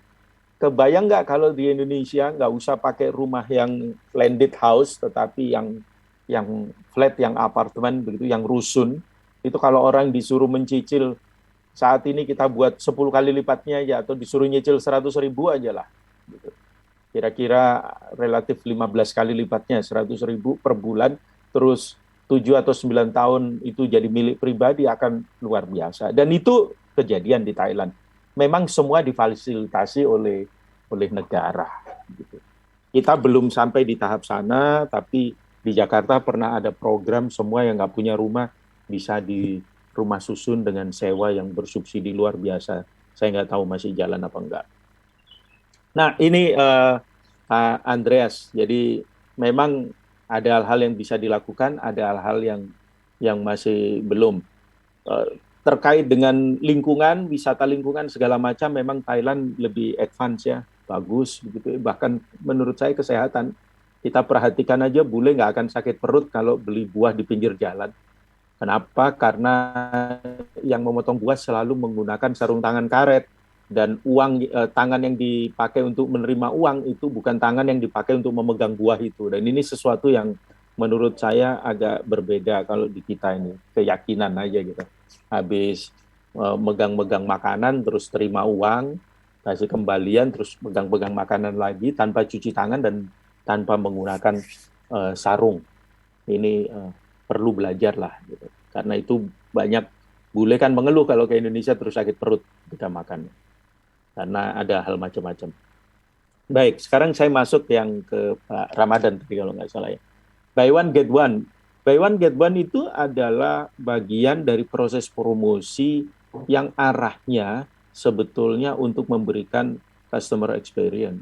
Kebayang nggak kalau di Indonesia nggak usah pakai rumah yang landed house, tetapi yang flat, yang apartemen begitu, yang rusun. Itu kalau orang disuruh mencicil saat ini kita buat 10 kali lipatnya aja, atau disuruh nyicil 100.000 aja lah. Gitu. Kira-kira relatif 15 kali lipatnya, 100.000 per bulan, terus 7 atau 9 tahun itu jadi milik pribadi, akan luar biasa. Dan itu kejadian di Thailand. Memang semua difasilitasi oleh negara. Gitu. Kita belum sampai di tahap sana, tapi di Jakarta pernah ada program semua yang nggak punya rumah bisa di rumah susun dengan sewa yang bersubsidi luar biasa. Saya nggak tahu masih jalan apa enggak. Nah ini Andreas, jadi memang ada hal-hal yang bisa dilakukan, ada hal-hal yang masih belum. Terkait dengan lingkungan, wisata lingkungan segala macam, memang Thailand lebih advance ya, bagus begitu. Bahkan menurut saya kesehatan, kita perhatikan aja bule nggak akan sakit perut kalau beli buah di pinggir jalan. Kenapa? Karena yang memotong buah selalu menggunakan sarung tangan karet, dan tangan yang dipakai untuk menerima uang itu bukan tangan yang dipakai untuk memegang buah itu. Dan ini sesuatu yang menurut saya agak berbeda kalau di kita ini, keyakinan aja gitu. Habis megang-megang makanan terus terima uang, kasih kembalian, terus megang-megang makanan lagi tanpa cuci tangan dan tanpa menggunakan sarung. Ini perlu belajar lah gitu. Karena itu banyak bule kan mengeluh kalau ke Indonesia terus sakit perut ketika makan, karena ada hal macam-macam. Baik, sekarang saya masuk yang ke Pak Ramadan tadi kalau nggak salah ya. Buy one get one. Buy one get one itu adalah bagian dari proses promosi yang arahnya sebetulnya untuk memberikan customer experience.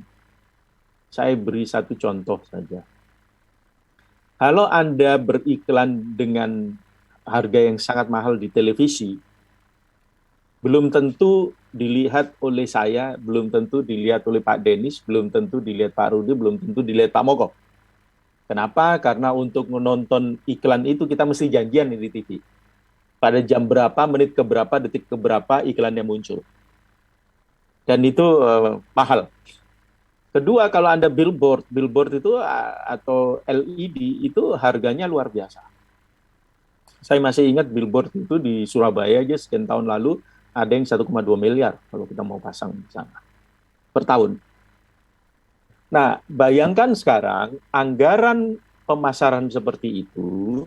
Saya beri satu contoh saja. Kalau Anda beriklan dengan harga yang sangat mahal di televisi, belum tentu dilihat oleh saya, belum tentu dilihat oleh Pak Denis, belum tentu dilihat Pak Rudi, belum tentu dilihat Pak Moko. Kenapa? Karena untuk menonton iklan itu kita mesti janjian di TV. Pada jam berapa, menit ke berapa, detik ke berapa iklannya muncul. Dan itu mahal. Kedua, kalau Anda billboard itu atau LED itu harganya luar biasa. Saya masih ingat billboard itu di Surabaya aja sekian tahun lalu ada yang 1,2 miliar kalau kita mau pasang di sana per tahun. Nah, bayangkan sekarang anggaran pemasaran seperti itu,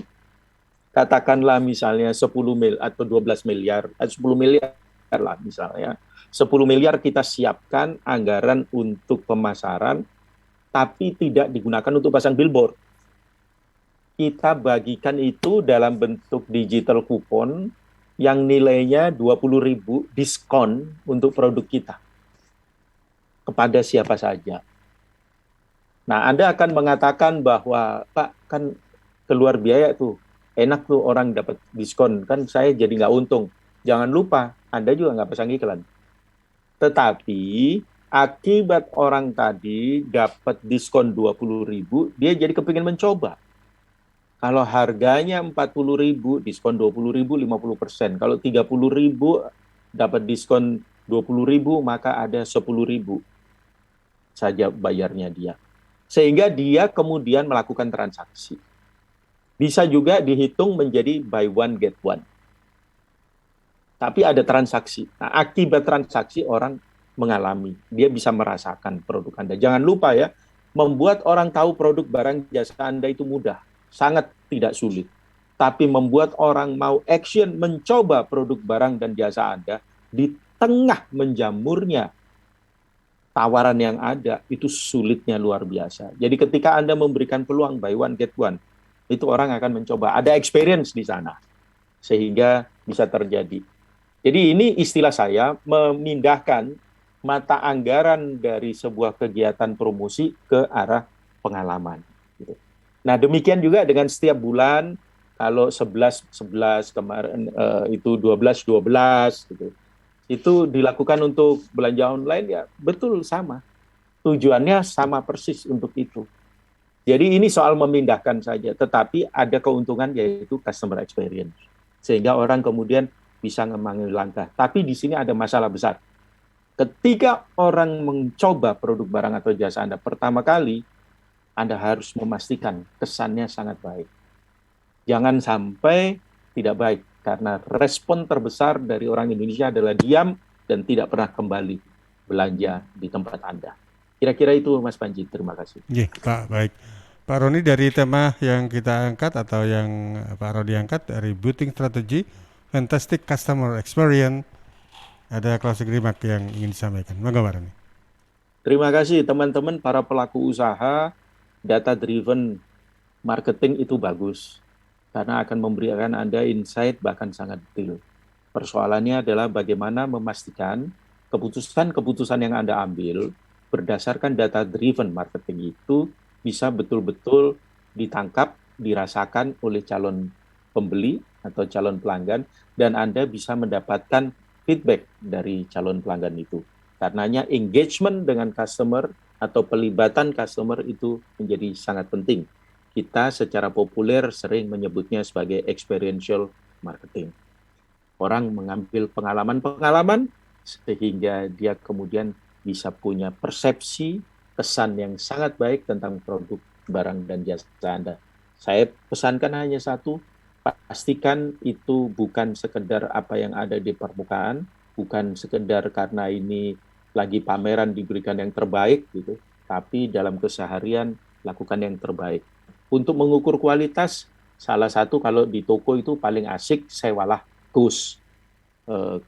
katakanlah misalnya 10 miliar atau 12 miliar, 10 miliar lah misalnya. 10 miliar kita siapkan anggaran untuk pemasaran, tapi tidak digunakan untuk pasang billboard. Kita bagikan itu dalam bentuk digital kupon yang nilainya 20.000 diskon untuk produk kita kepada siapa saja. Nah, Anda akan mengatakan bahwa, Pak, kan keluar biaya tuh, enak tuh orang dapat diskon, kan saya jadi nggak untung. Jangan lupa, Anda juga nggak pasang iklan. Tetapi akibat orang tadi dapat diskon 20.000, dia jadi kepingin mencoba. Kalau harganya 40.000, diskon 20.000, 50%. Kalau 30.000 dapat diskon 20.000, maka ada 10.000 saja bayarnya dia. Sehingga dia kemudian melakukan transaksi. Bisa juga dihitung menjadi buy one get one. Tapi ada transaksi. Nah, akibat transaksi orang mengalami. Dia bisa merasakan produk Anda. Jangan lupa ya, membuat orang tahu produk barang jasa Anda itu mudah. Sangat tidak sulit. Tapi membuat orang mau action mencoba produk barang dan jasa Anda di tengah menjamurnya tawaran yang ada, itu sulitnya luar biasa. Jadi ketika Anda memberikan peluang buy one get one, itu orang akan mencoba. Ada experience di sana. Sehingga bisa terjadi. Jadi ini istilah saya memindahkan mata anggaran dari sebuah kegiatan promosi ke arah pengalaman. Gitu. Nah, demikian juga dengan setiap bulan, kalau 11 kemarin itu 12 gitu. Itu dilakukan untuk belanja online ya betul sama. Tujuannya sama persis untuk itu. Jadi ini soal memindahkan saja, tetapi ada keuntungan yaitu customer experience. Sehingga orang kemudian bisa mengambil langkah. Tapi di sini ada masalah besar. Ketika orang mencoba produk barang atau jasa Anda pertama kali, Anda harus memastikan kesannya sangat baik. Jangan sampai tidak baik, karena respon terbesar dari orang Indonesia adalah diam dan tidak pernah kembali belanja di tempat Anda. Kira-kira itu Mas Panji, terima kasih. Iya, Pak, baik. Pak Roni, dari tema yang kita angkat atau yang Pak Roni angkat dari Rebooting Strategy, Fantastic Customer Experience, ada closing remark yang ingin disampaikan. Monggo Pak Roni. Terima kasih teman-teman para pelaku usaha. Data-driven marketing itu bagus karena akan memberikan Anda insight bahkan sangat detail. Persoalannya adalah bagaimana memastikan keputusan-keputusan yang Anda ambil berdasarkan data-driven marketing itu bisa betul-betul ditangkap, dirasakan oleh calon pembeli atau calon pelanggan, dan Anda bisa mendapatkan feedback dari calon pelanggan itu. Karenanya engagement dengan customer atau pelibatan customer itu menjadi sangat penting. Kita secara populer sering menyebutnya sebagai experiential marketing. Orang mengambil pengalaman-pengalaman sehingga dia kemudian bisa punya persepsi, kesan yang sangat baik tentang produk, barang, dan jasa Anda. Saya pesankan hanya satu, pastikan itu bukan sekedar apa yang ada di permukaan, bukan sekedar karena ini lagi pameran diberikan yang terbaik gitu, tapi dalam keseharian lakukan yang terbaik. Untuk mengukur kualitas, salah satu kalau di toko itu paling asik sewalah ghost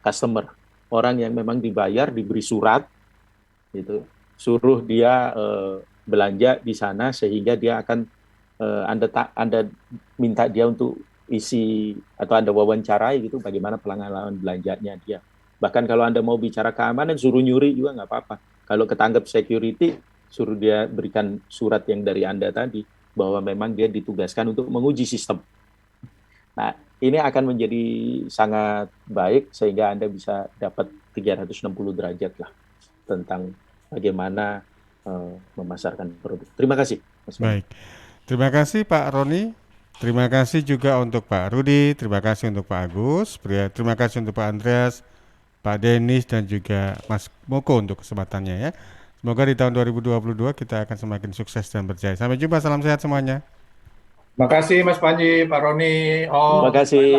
customer, orang yang memang dibayar, diberi surat gitu, suruh dia belanja di sana sehingga dia akan Anda minta dia untuk isi atau Anda wawancarai gitu bagaimana pengalaman belanjanya dia. Bahkan kalau Anda mau bicara keamanan, suruh nyuri juga nggak apa-apa. Kalau ketangkep security, suruh dia berikan surat yang dari Anda tadi. bahwa memang dia ditugaskan untuk menguji sistem. Nah, ini akan menjadi sangat baik sehingga Anda bisa dapat 360 derajat lah tentang bagaimana memasarkan produk. Terima kasih, Mas. Baik. Terima kasih Pak Roni. Terima kasih juga untuk Pak Rudi. Terima kasih untuk Pak Agus. Terima kasih untuk Pak Andreas, Pak Denis, dan juga Mas Moko untuk kesempatannya ya. Semoga di tahun 2022 kita akan semakin sukses dan berjaya. Sampai jumpa, salam sehat semuanya. Terima kasih Mas Panji, Pak Roni, Terima kasih.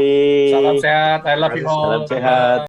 Salam sehat, I love you all. Salam sehat.